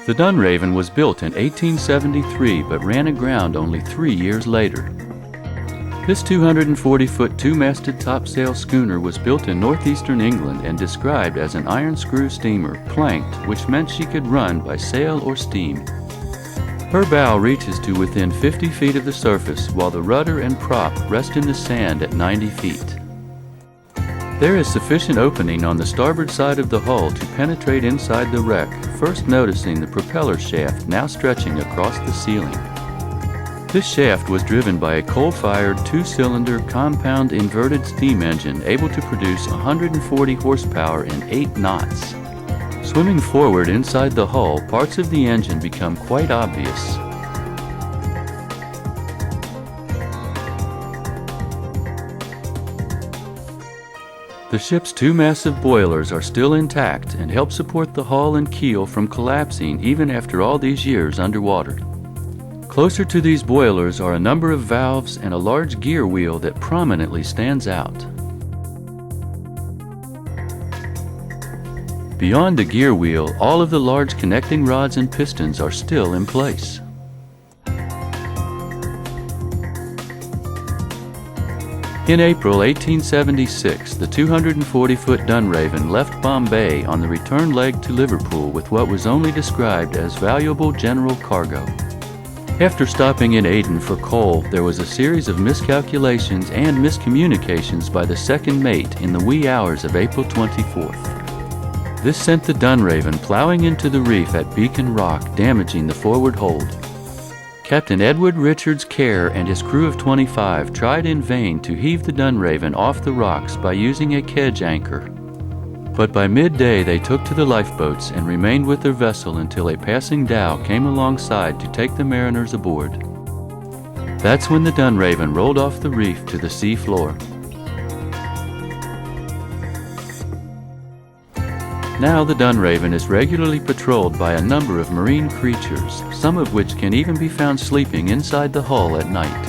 The Dunraven was built in 1873 but ran aground only 3 years later. This 240-foot two-masted topsail schooner was built in northeastern England and described as an iron screw steamer, planked, which meant she could run by sail or steam. Her bow reaches to within 50 feet of the surface, while the rudder and prop rest in the sand at 90 feet. There is sufficient opening on the starboard side of the hull to penetrate inside the wreck, first noticing the propeller shaft now stretching across the ceiling. This shaft was driven by a coal-fired two-cylinder compound inverted steam engine able to produce 140 horsepower in 8 knots. Swimming forward inside the hull, parts of the engine become quite obvious. The ship's 2 massive boilers are still intact and help support the hull and keel from collapsing even after all these years underwater. Closer to these boilers are a number of valves and a large gear wheel that prominently stands out. Beyond the gear wheel, all of the large connecting rods and pistons are still in place. In April 1876, the 240-foot Dunraven left Bombay on the return leg to Liverpool with what was only described as valuable general cargo. After stopping in Aden for coal, there was a series of miscalculations and miscommunications by the second mate in the wee hours of April 24th. This sent the Dunraven plowing into the reef at Beacon Rock, damaging the forward hold. Captain Edward Richards Kerr and his crew of 25 tried in vain to heave the Dunraven off the rocks by using a kedge anchor. But by midday they took to the lifeboats and remained with their vessel until a passing dhow came alongside to take the mariners aboard. That's when the Dunraven rolled off the reef to the sea floor. Now the Dunraven is regularly patrolled by a number of marine creatures, some of which can even be found sleeping inside the hull at night.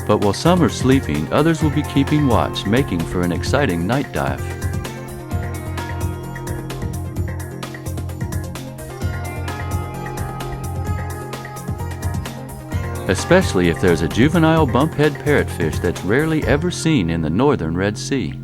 But while some are sleeping, others will be keeping watch, making for an exciting night dive. Especially if there's a juvenile bumphead parrotfish that's rarely ever seen in the northern Red Sea.